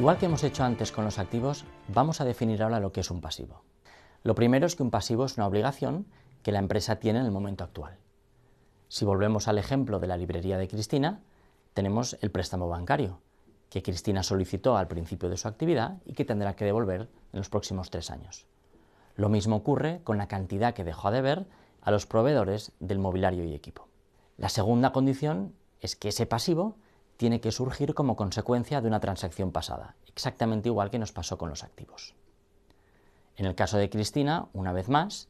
Igual que hemos hecho antes con los activos, vamos a definir ahora lo que es un pasivo. Lo primero es que un pasivo es una obligación que la empresa tiene en el momento actual. Si volvemos al ejemplo de la librería de Cristina, tenemos el préstamo bancario, que Cristina solicitó al principio de su actividad y que tendrá que devolver en los próximos 3 años. Lo mismo ocurre con la cantidad que dejó a deber a los proveedores del mobiliario y equipo. La segunda condición es que ese pasivo tiene que surgir como consecuencia de una transacción pasada, exactamente igual que nos pasó con los activos. En el caso de Cristina, una vez más,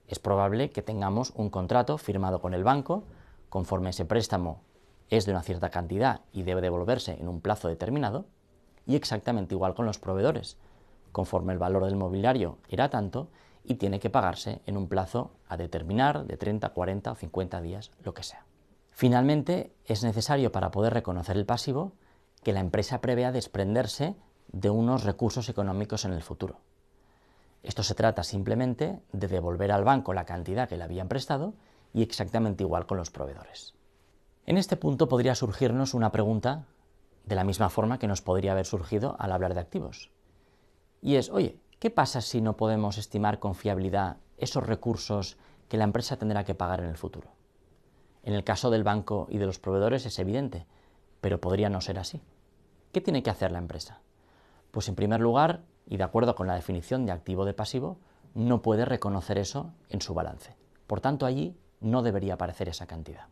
es probable que tengamos un contrato firmado con el banco, conforme ese préstamo es de una cierta cantidad y debe devolverse en un plazo determinado, y exactamente igual con los proveedores, conforme el valor del mobiliario era tanto y tiene que pagarse en un plazo a determinar de 30, 40 o 50 días, lo que sea. Finalmente, es necesario para poder reconocer el pasivo que la empresa prevea desprenderse de unos recursos económicos en el futuro. Esto se trata simplemente de devolver al banco la cantidad que le habían prestado y exactamente igual con los proveedores. En este punto podría surgirnos una pregunta de la misma forma que nos podría haber surgido al hablar de activos. Y es, oye, ¿qué pasa si no podemos estimar con fiabilidad esos recursos que la empresa tendrá que pagar en el futuro? En el caso del banco y de los proveedores es evidente, pero podría no ser así. ¿Qué tiene que hacer la empresa? Pues en primer lugar, y de acuerdo con la definición de activo de pasivo, no puede reconocer eso en su balance. Por tanto, allí no debería aparecer esa cantidad.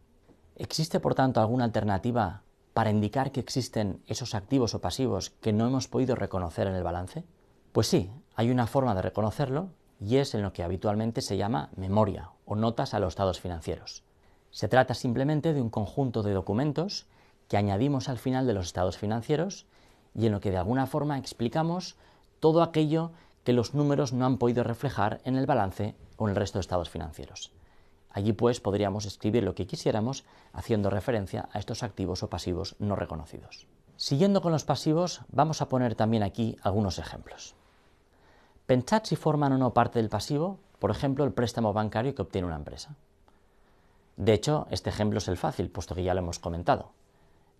¿Existe, por tanto, alguna alternativa para indicar que existen esos activos o pasivos que no hemos podido reconocer en el balance? Pues sí, hay una forma de reconocerlo y es en lo que habitualmente se llama memoria o notas a los estados financieros. Se trata simplemente de un conjunto de documentos que añadimos al final de los estados financieros y en lo que de alguna forma explicamos todo aquello que los números no han podido reflejar en el balance o en el resto de estados financieros. Allí pues podríamos escribir lo que quisiéramos haciendo referencia a estos activos o pasivos no reconocidos. Siguiendo con los pasivos, vamos a poner también aquí algunos ejemplos. Pensad si forman o no parte del pasivo, por ejemplo, el préstamo bancario que obtiene una empresa. De hecho, este ejemplo es el fácil, puesto que ya lo hemos comentado.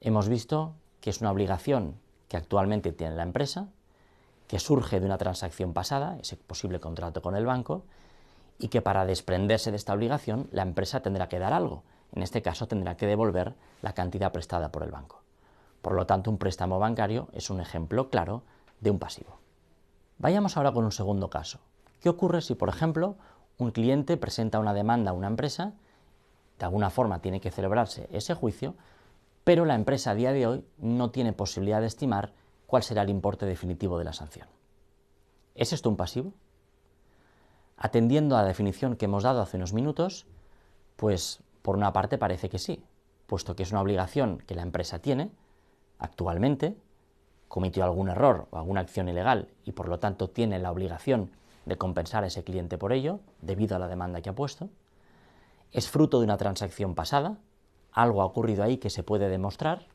Hemos visto que es una obligación que actualmente tiene la empresa, que surge de una transacción pasada, ese posible contrato con el banco, y que para desprenderse de esta obligación la empresa tendrá que dar algo. En este caso tendrá que devolver la cantidad prestada por el banco. Por lo tanto, un préstamo bancario es un ejemplo claro de un pasivo. Vayamos ahora con un segundo caso. ¿Qué ocurre si, por ejemplo, un cliente presenta una demanda a una empresa? De alguna forma tiene que celebrarse ese juicio, pero la empresa a día de hoy no tiene posibilidad de estimar cuál será el importe definitivo de la sanción. ¿Es esto un pasivo? Atendiendo a la definición que hemos dado hace unos minutos, pues por una parte parece que sí, puesto que es una obligación que la empresa tiene actualmente, cometió algún error o alguna acción ilegal y por lo tanto tiene la obligación de compensar a ese cliente por ello, debido a la demanda que ha puesto. Es fruto de una transacción pasada, algo ha ocurrido ahí que se puede demostrar.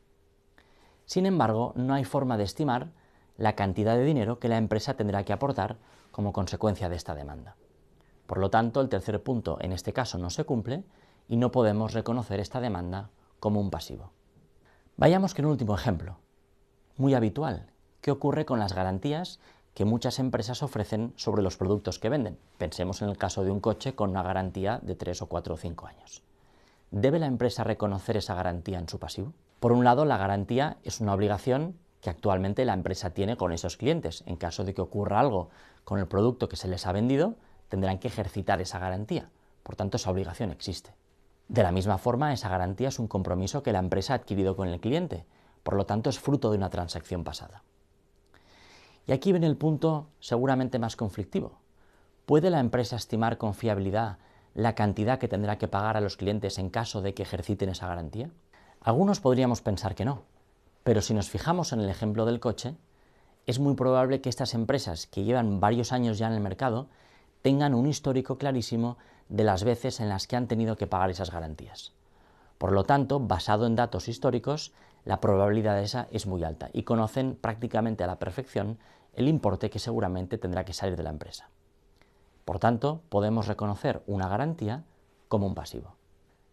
Sin embargo, no hay forma de estimar la cantidad de dinero que la empresa tendrá que aportar como consecuencia de esta demanda. Por lo tanto, el tercer punto en este caso no se cumple y no podemos reconocer esta demanda como un pasivo. Vayamos con un último ejemplo, muy habitual. ¿Qué ocurre con las garantías que muchas empresas ofrecen sobre los productos que venden? Pensemos en el caso de un coche con una garantía de 3 o 4 o 5 años. ¿Debe la empresa reconocer esa garantía en su pasivo? Por un lado, la garantía es una obligación que actualmente la empresa tiene con esos clientes. En caso de que ocurra algo con el producto que se les ha vendido, tendrán que ejercitar esa garantía. Por tanto, esa obligación existe. De la misma forma, esa garantía es un compromiso que la empresa ha adquirido con el cliente. Por lo tanto, es fruto de una transacción pasada. Y aquí viene el punto seguramente más conflictivo. ¿Puede la empresa estimar con fiabilidad la cantidad que tendrá que pagar a los clientes en caso de que ejerciten esa garantía? Algunos podríamos pensar que no, pero si nos fijamos en el ejemplo del coche, es muy probable que estas empresas que llevan varios años ya en el mercado tengan un histórico clarísimo de las veces en las que han tenido que pagar esas garantías. Por lo tanto, basado en datos históricos, la probabilidad de esa es muy alta y conocen prácticamente a la perfección el importe que seguramente tendrá que salir de la empresa. Por tanto, podemos reconocer una garantía como un pasivo.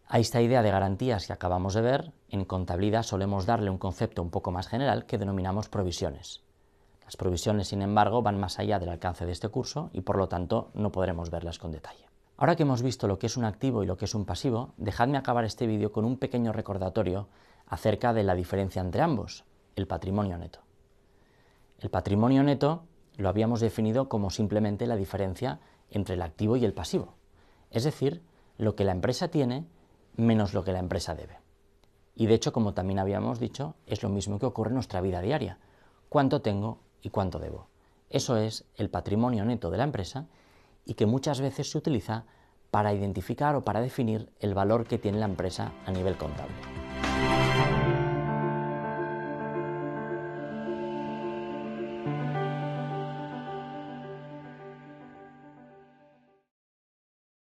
A esta idea de garantías que acabamos de ver, en contabilidad solemos darle un concepto un poco más general que denominamos provisiones. Las provisiones, sin embargo, van más allá del alcance de este curso y por lo tanto no podremos verlas con detalle. Ahora que hemos visto lo que es un activo y lo que es un pasivo, dejadme acabar este vídeo con un pequeño recordatorio acerca de la diferencia entre ambos, el patrimonio neto. El patrimonio neto lo habíamos definido como simplemente la diferencia entre el activo y el pasivo, es decir, lo que la empresa tiene menos lo que la empresa debe. Y de hecho, como también habíamos dicho, es lo mismo que ocurre en nuestra vida diaria. ¿Cuánto tengo y cuánto debo? Eso es el patrimonio neto de la empresa y que muchas veces se utiliza para identificar o para definir el valor que tiene la empresa a nivel contable.